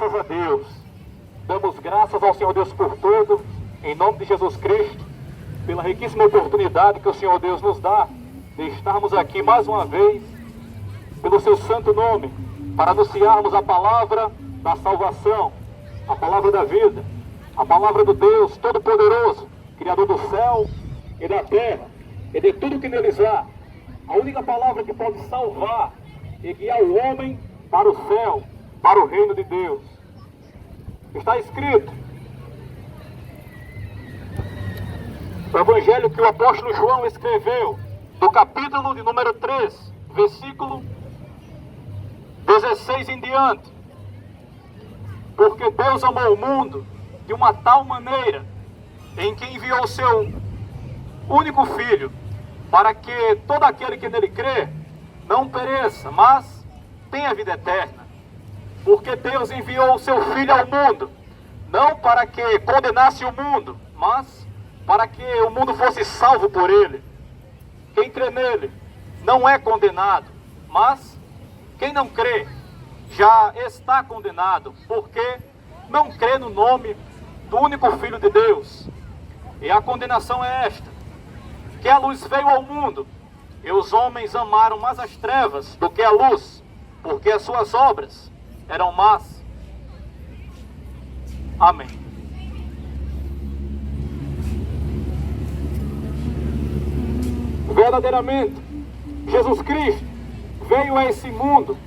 Graças a Deus. Damos graças ao Senhor Deus por tudo, em nome de Jesus Cristo, pela riquíssima oportunidade que o Senhor Deus nos dá de estarmos aqui mais uma vez, pelo seu santo nome, para anunciarmos a palavra da salvação, a palavra da vida, a palavra do Deus Todo-Poderoso, Criador do céu e da terra, e de tudo que neles há. A única palavra que pode salvar e guiar o homem para o céu, para o reino de Deus. Está escrito no Evangelho que o apóstolo João escreveu, do capítulo de número 3, versículo 16 em diante. Porque Deus amou o mundo de uma tal maneira, em que enviou o seu único Filho, para que todo aquele que nele crê não pereça, mas tenha vida eterna. Porque Deus enviou o seu Filho ao mundo, não para que condenasse o mundo, mas para que o mundo fosse salvo por ele. Quem crê nele não é condenado, mas quem não crê já está condenado, porque não crê no nome do único Filho de Deus. E a condenação é esta: que a luz veio ao mundo, e os homens amaram mais as trevas do que a luz, porque as suas obras eram más. Amém. Verdadeiramente, Jesus Cristo veio a esse mundo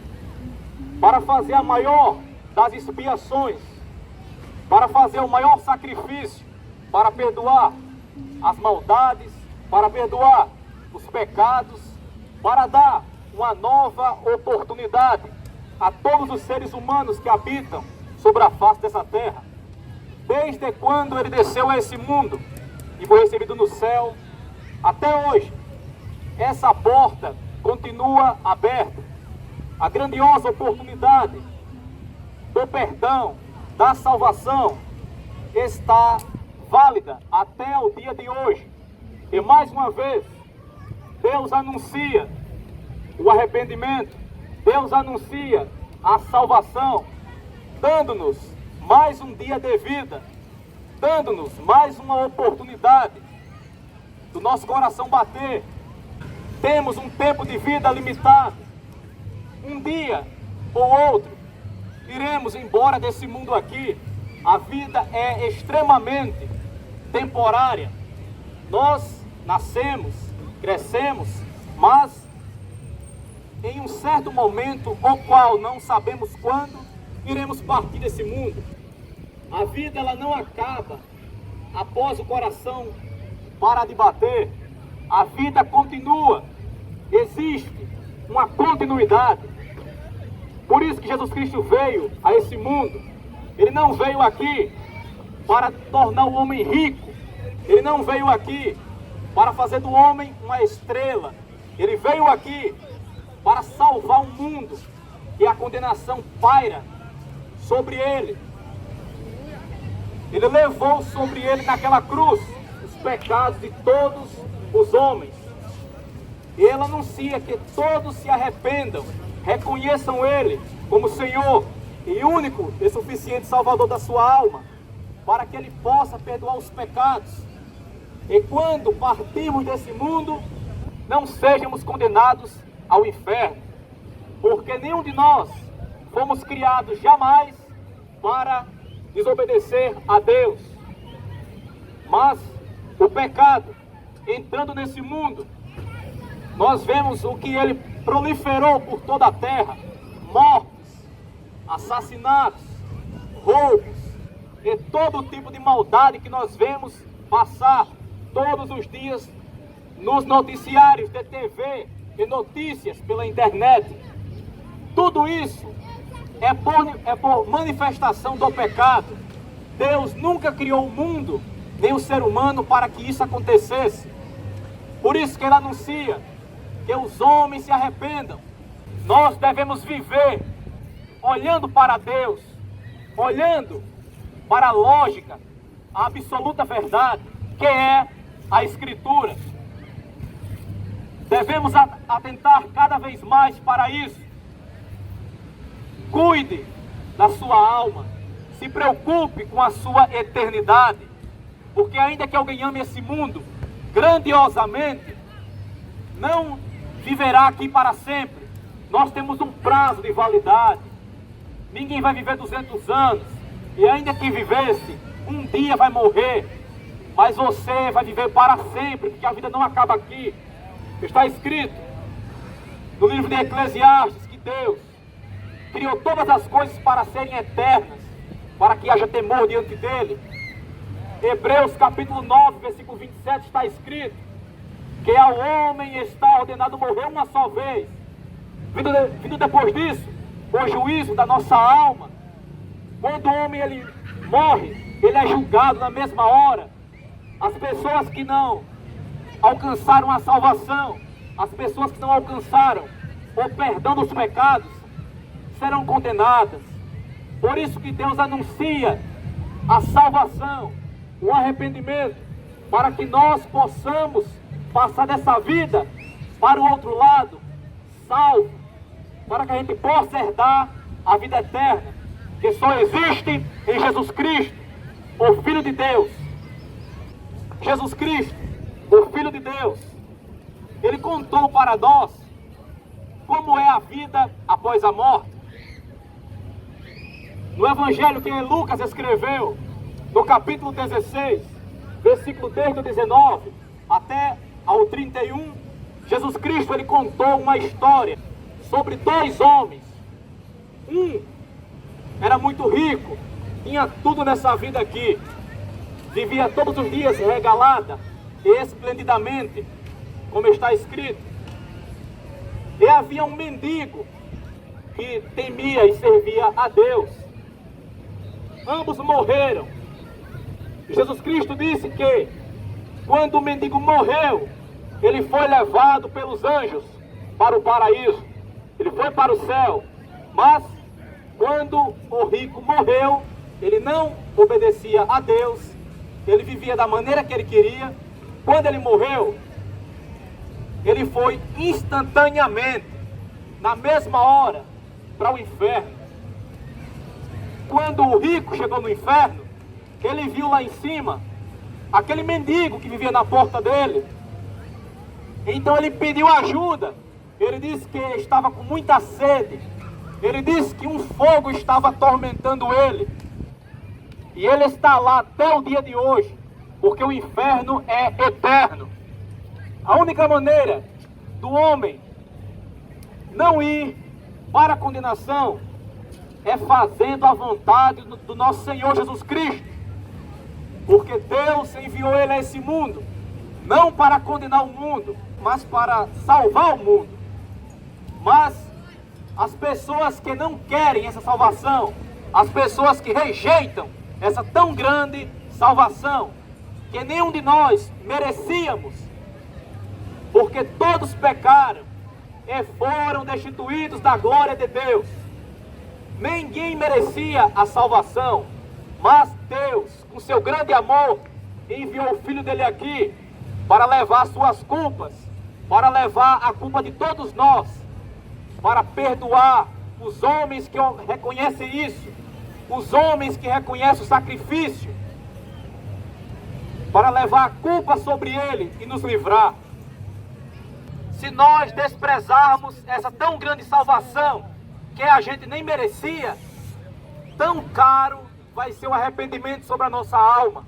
para fazer a maior das expiações, para fazer o maior sacrifício, para perdoar as maldades, para perdoar os pecados, para dar uma nova oportunidade a todos os seres humanos que habitam sobre a face dessa terra. Desde quando ele desceu a esse mundo e foi recebido no céu, até hoje, essa porta continua aberta. A grandiosa oportunidade do perdão, da salvação, está válida até o dia de hoje. E mais uma vez, Deus anuncia o arrependimento, Deus anuncia a salvação, dando-nos mais um dia de vida, dando-nos mais uma oportunidade do nosso coração bater. Temos um tempo de vida limitado. Um dia ou outro iremos embora desse mundo aqui. A vida é extremamente temporária. Nós nascemos, crescemos, mas em um certo momento, o qual não sabemos quando, iremos partir desse mundo. A vida ela não acaba após o coração parar de bater. A vida continua, existe uma continuidade. Por isso que Jesus Cristo veio a esse mundo. Ele não veio aqui para tornar o homem rico. Ele não veio aqui para fazer do homem uma estrela. Ele veio aqui para salvar um mundo que a condenação paira sobre ele. Ele levou sobre ele naquela cruz os pecados de todos os homens. E ele anuncia que todos se arrependam, reconheçam ele como Senhor e único e suficiente Salvador da sua alma, para que ele possa perdoar os pecados. E quando partirmos desse mundo, não sejamos condenados ao inferno, porque nenhum de nós fomos criados jamais para desobedecer a Deus. Mas o pecado, entrando nesse mundo, nós vemos o que ele proliferou por toda a terra: mortes, assassinatos, roubos e todo tipo de maldade que nós vemos passar todos os dias nos noticiários de TV e notícias pela internet. Tudo isso é por manifestação do pecado. Deus nunca criou o mundo, nem o ser humano, para que isso acontecesse. Por isso que ele anuncia que os homens se arrependam. Nós devemos viver olhando para Deus, olhando para a lógica, a absoluta verdade, que é a Escritura. Devemos atentar cada vez mais para isso. Cuide da sua alma. Se preocupe com a sua eternidade. Porque ainda que alguém ame esse mundo grandiosamente, não viverá aqui para sempre. Nós temos um prazo de validade. Ninguém vai viver 200 anos. E ainda que vivesse, um dia vai morrer. Mas você vai viver para sempre, porque a vida não acaba aqui. Está escrito no livro de Eclesiastes que Deus criou todas as coisas para serem eternas, para que haja temor diante dele. Hebreus capítulo 9, versículo 27 está escrito que ao homem está ordenado morrer uma só vez. Vindo depois disso, o juízo da nossa alma. Quando o homem ele morre, ele é julgado na mesma hora. As pessoas que não alcançaram a salvação, as pessoas que não alcançaram o perdão dos pecados, serão condenadas. Por isso que Deus anuncia a salvação, o arrependimento, para que nós possamos passar dessa vida para o outro lado, salvo, para que a gente possa herdar a vida eterna, que só existe em Jesus Cristo, o Filho de Deus. Jesus Cristo, o Filho de Deus, ele contou para nós como é a vida após a morte. No Evangelho que Lucas escreveu, no capítulo 16, versículo desde o 19 até ao 31, Jesus Cristo ele contou uma história sobre dois homens. Um era muito rico, tinha tudo nessa vida aqui, vivia todos os dias regalada e esplendidamente, como está escrito. E havia um mendigo que temia e servia a Deus. Ambos morreram. Jesus Cristo disse que quando o mendigo morreu, ele foi levado pelos anjos para o paraíso. Ele foi para o céu. Mas quando o rico morreu, ele não obedecia a Deus. Ele vivia da maneira que ele queria. Quando ele morreu, ele foi instantaneamente, na mesma hora, para o inferno. Quando o rico chegou no inferno, ele viu lá em cima aquele mendigo que vivia na porta dele. Então ele pediu ajuda. Ele disse que estava com muita sede. Ele disse que um fogo estava atormentando ele. E ele está lá até o dia de hoje, porque o inferno é eterno. A única maneira do homem não ir para a condenação é fazendo a vontade do nosso Senhor Jesus Cristo. Porque Deus enviou ele a esse mundo, não para condenar o mundo, mas para salvar o mundo. Mas as pessoas que não querem essa salvação, as pessoas que rejeitam essa tão grande salvação, que nenhum de nós merecíamos, porque todos pecaram e foram destituídos da glória de Deus. Ninguém merecia a salvação, mas Deus, com seu grande amor, enviou o Filho dele aqui para levar suas culpas, para levar a culpa de todos nós, para perdoar os homens que reconhecem isso, os homens que reconhecem o sacrifício, para levar a culpa sobre ele e nos livrar. Se nós desprezarmos essa tão grande salvação, que a gente nem merecia, tão caro vai ser o arrependimento sobre a nossa alma.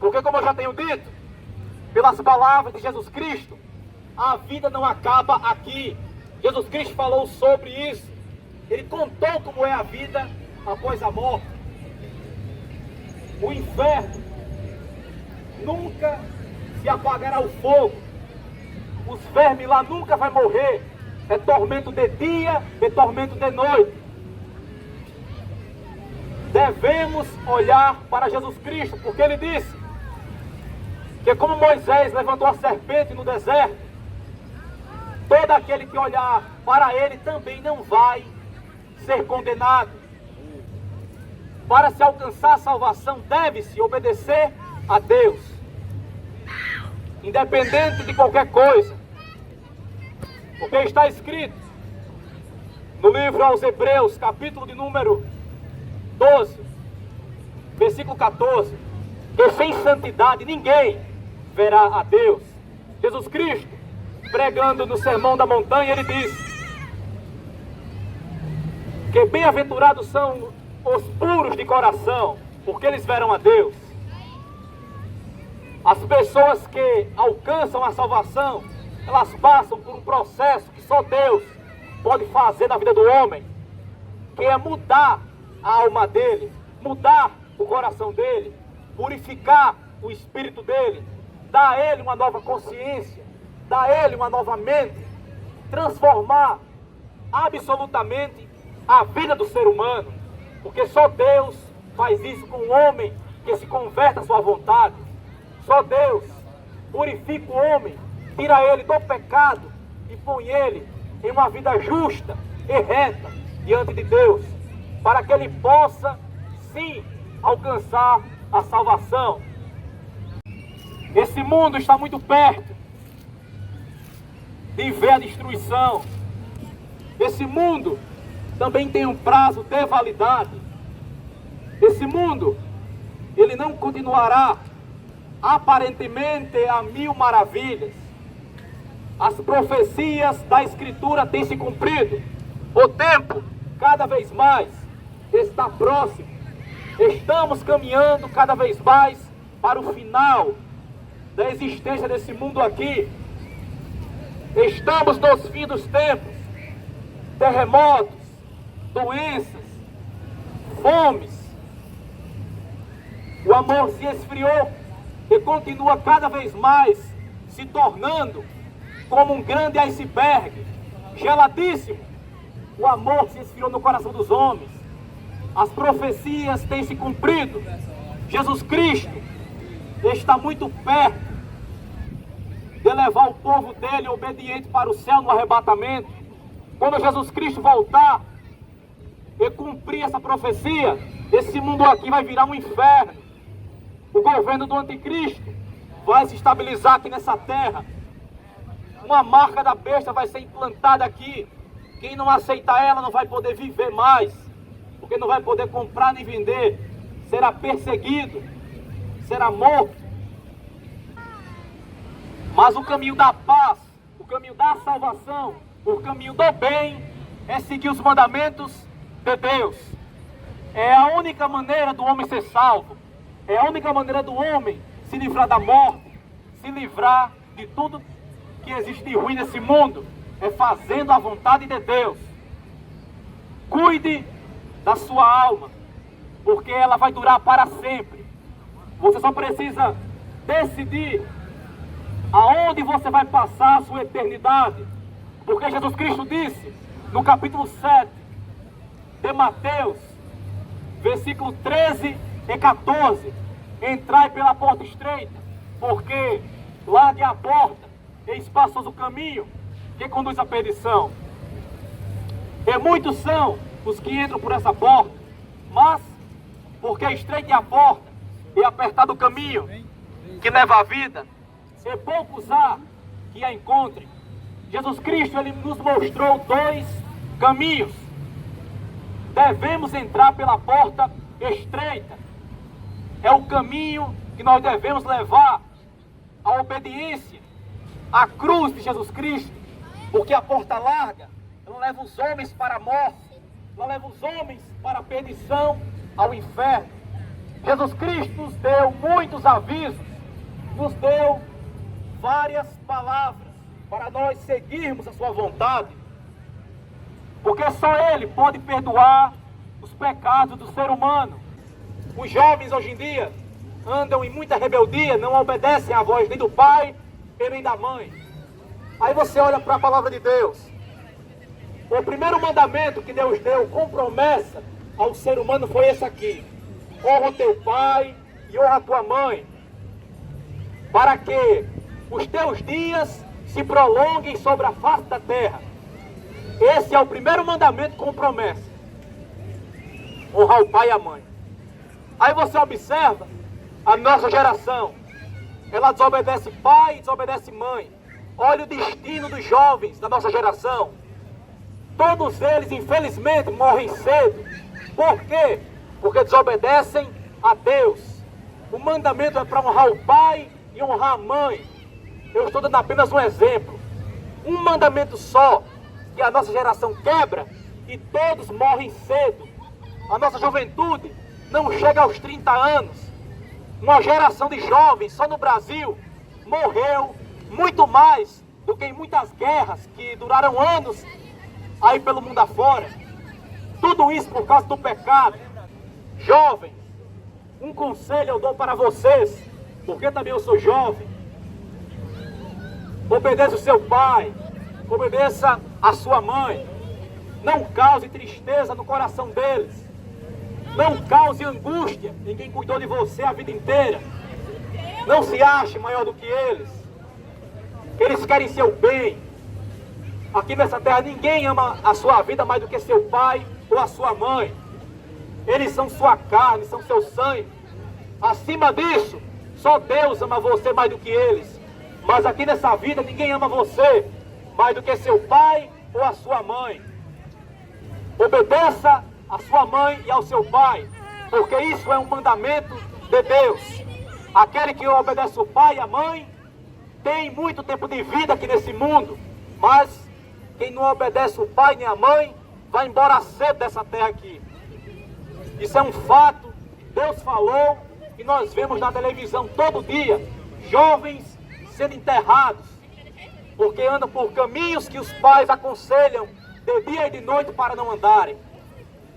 Porque, como eu já tenho dito, pelas palavras de Jesus Cristo, a vida não acaba aqui. Jesus Cristo falou sobre isso. Ele contou como é a vida após a morte. O inferno nunca se apagará o fogo. Os vermes lá nunca vai morrer. É tormento de dia, é tormento de noite. Devemos olhar para Jesus Cristo, porque ele disse que como Moisés levantou a serpente no deserto, todo aquele que olhar para ele também não vai ser condenado. Para se alcançar a salvação, deve-se obedecer a Deus, independente de qualquer coisa. Porque está escrito no livro aos Hebreus, capítulo de número 12, versículo 14, que sem santidade ninguém verá a Deus. Jesus Cristo, pregando no Sermão da Montanha, ele disse que bem-aventurados são os puros de coração, porque eles verão a Deus. As pessoas que alcançam a salvação, elas passam por um processo que só Deus pode fazer na vida do homem, que é mudar a alma dele, mudar o coração dele, purificar o espírito dele, dar a ele uma nova consciência, dar a ele uma nova mente, transformar absolutamente a vida do ser humano, porque só Deus faz isso com o homem que se converte à sua vontade. Só Deus purifica o homem, tira ele do pecado e põe ele em uma vida justa e reta diante de Deus, para que ele possa, sim, alcançar a salvação. Esse mundo está muito perto de ver a destruição. Esse mundo também tem um prazo de validade. Esse mundo, ele não continuará aparentemente a mil maravilhas. As profecias da Escritura têm se cumprido. O tempo, cada vez mais, está próximo. Estamos caminhando cada vez mais para o final da existência desse mundo aqui. Estamos nos fins dos tempos. Terremotos, doenças, fomes. O amor se esfriou e continua cada vez mais se tornando como um grande iceberg, geladíssimo. O amor se esfriou no coração dos homens. As profecias têm se cumprido. Jesus Cristo está muito perto de levar o povo dele obediente para o céu no arrebatamento. Quando Jesus Cristo voltar e cumprir essa profecia, esse mundo aqui vai virar um inferno. O governo do anticristo vai se estabilizar aqui nessa terra. Uma marca da besta vai ser implantada aqui. Quem não aceitar ela não vai poder viver mais, porque não vai poder comprar nem vender. Será perseguido, será morto. Mas o caminho da paz, o caminho da salvação, o caminho do bem é seguir os mandamentos de Deus. É a única maneira do homem ser salvo. É a única maneira do homem se livrar da morte, se livrar de tudo que existe de ruim nesse mundo. É fazendo a vontade de Deus. Cuide da sua alma, porque ela vai durar para sempre. Você só precisa decidir aonde você vai passar a sua eternidade. Porque Jesus Cristo disse no capítulo 7 de Mateus, versículo 13 e 14: entrai pela porta estreita, porque larga é a porta e espaçoso o caminho que conduz à perdição. E muitos são os que entram por essa porta, mas porque estreita é a porta e apertado o caminho que leva à vida, e poucos há que a encontrem. Jesus Cristo, ele nos mostrou dois caminhos. Devemos entrar pela porta estreita. É o caminho que nós devemos levar à obediência à cruz de Jesus Cristo, porque a porta larga, ela leva os homens para a morte, ela leva os homens para a perdição, ao inferno. Jesus Cristo nos deu muitos avisos, nos deu várias palavras para nós seguirmos a sua vontade, porque só Ele pode perdoar os pecados do ser humano. Os jovens hoje em dia andam em muita rebeldia, não obedecem à voz nem do pai e nem da mãe. Aí você olha para a palavra de Deus. O primeiro mandamento que Deus deu com promessa ao ser humano foi esse aqui: honra o teu pai e honra a tua mãe, para que os teus dias se prolonguem sobre a face da terra. Esse é o primeiro mandamento com promessa: honrar o pai e a mãe. Aí você observa a nossa geração, ela desobedece pai e desobedece mãe. Olha o destino dos jovens da nossa geração. Todos eles, infelizmente, morrem cedo. Por quê? porque desobedecem a Deus. O mandamento é para honrar o pai e honrar a mãe. Eu estou dando apenas um exemplo. Um mandamento só, que a nossa geração quebra e todos morrem cedo. A nossa juventude não chega aos 30 anos. Uma geração de jovens só no Brasil morreu muito mais do que em muitas guerras que duraram anos aí pelo mundo afora. Tudo isso por causa do pecado. Jovens, um conselho eu dou para vocês, porque também eu sou jovem. Obedeça o seu pai, obedeça a sua mãe. Não cause tristeza no coração deles. Não cause angústia em quem cuidou de você a vida inteira. Não se ache maior do que eles. Eles querem seu bem. Aqui nessa terra ninguém ama a sua vida mais do que seu pai ou a sua mãe. Eles são sua carne, são seu sangue. Acima disso, só Deus ama você mais do que eles. Mas aqui nessa vida ninguém ama você mais do que seu pai ou a sua mãe. Obedeça a sua mãe e ao seu pai, porque isso é um mandamento de Deus. Aquele que obedece o pai e a mãe tem muito tempo de vida aqui nesse mundo, mas quem não obedece o pai nem a mãe vai embora cedo dessa terra aqui. Isso é um fato. Deus falou e nós vemos na televisão todo dia jovens sendo enterrados porque andam por caminhos que os pais aconselham de dia e de noite para não andarem.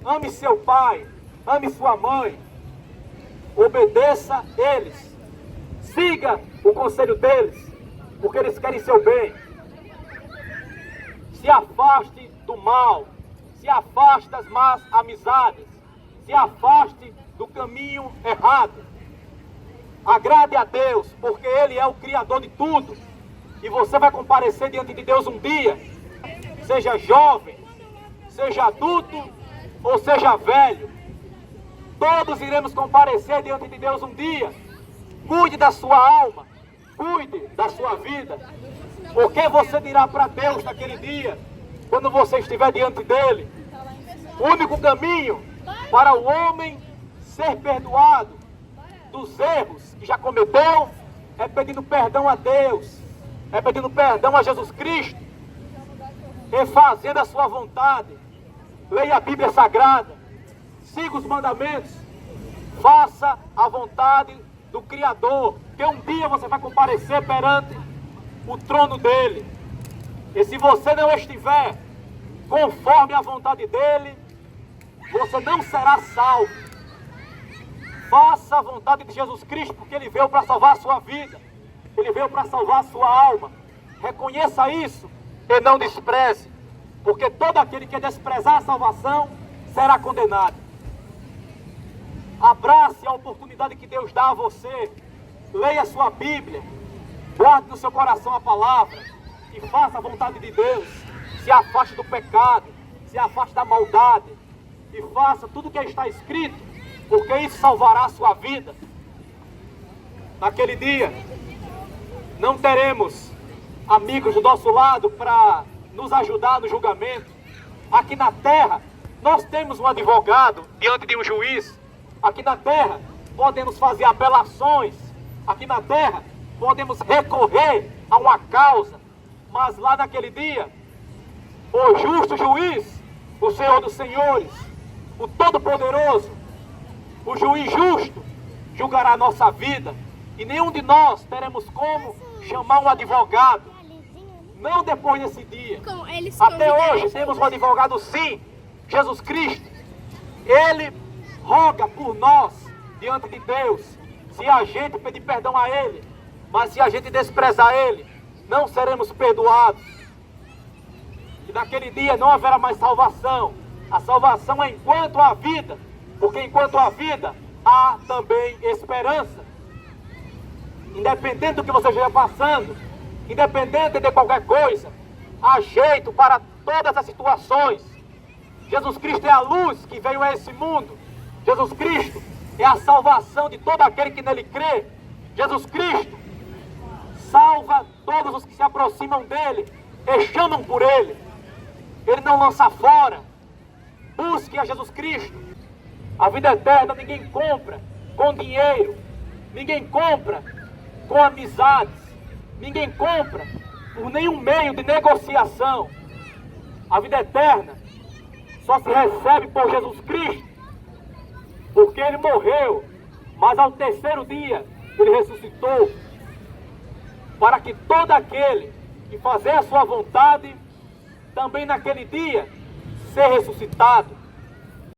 Ame seu pai, ame sua mãe, obedeça eles, siga o conselho deles, porque eles querem seu bem. Se afaste do mal, se afaste das más amizades, se afaste do caminho errado. Agrade a Deus, porque Ele é o Criador de tudo, e você vai comparecer diante de Deus um dia, seja jovem, seja adulto, ou seja velho, todos iremos comparecer diante de Deus um dia. Cuide da sua alma, cuide da sua vida. O que você dirá para Deus naquele dia, quando você estiver diante dele? O único caminho para o homem ser perdoado dos erros que já cometeu é pedindo perdão a Deus, é pedindo perdão a Jesus Cristo, e fazendo a sua vontade. Leia a Bíblia Sagrada, siga os mandamentos, faça a vontade do Criador, que um dia você vai comparecer perante o trono dele. E se você não estiver conforme a vontade dele, você não será salvo. Faça a vontade de Jesus Cristo, porque ele veio para salvar a sua vida, ele veio para salvar a sua alma. Reconheça isso e não despreze, porque todo aquele que desprezar a salvação será condenado. Abrace a oportunidade que Deus dá a você. Leia a sua Bíblia, guarde no seu coração a palavra e faça a vontade de Deus. Se afaste do pecado, se afaste da maldade e faça tudo o que está escrito, porque isso salvará a sua vida. Naquele dia não teremos amigos do nosso lado para nos ajudar no julgamento. Aqui na terra nós temos um advogado diante de um juiz. Aqui na terra podemos fazer apelações. Aqui na terra podemos recorrer a uma causa. Mas lá naquele dia, o justo juiz, o Senhor dos senhores, o Todo-Poderoso, o juiz justo, julgará a nossa vida. E nenhum de nós teremos como chamar um advogado. Não depois desse dia. Até hoje temos um advogado, sim, Jesus Cristo. Ele roga por nós diante de Deus, se a gente pedir perdão a Ele. Mas se a gente desprezar Ele, não seremos perdoados. E naquele dia não haverá mais salvação. A salvação é enquanto há vida, porque enquanto há vida, há também esperança. Independente do que você esteja passando, independente de qualquer coisa, há jeito para todas as situações. Jesus Cristo é a luz que veio a esse mundo. Jesus Cristo é a salvação de todo aquele que nele crê. Jesus Cristo salva todos os que se aproximam dele e chamam por ele. Ele não lança fora. Busque a Jesus Cristo. A vida eterna ninguém compra com dinheiro, ninguém compra com amizades, ninguém compra por nenhum meio de negociação. A vida eterna só se recebe por Jesus Cristo, porque Ele morreu, mas ao terceiro dia Ele ressuscitou, para que todo aquele que fazer a sua vontade, também naquele dia, ser ressuscitado.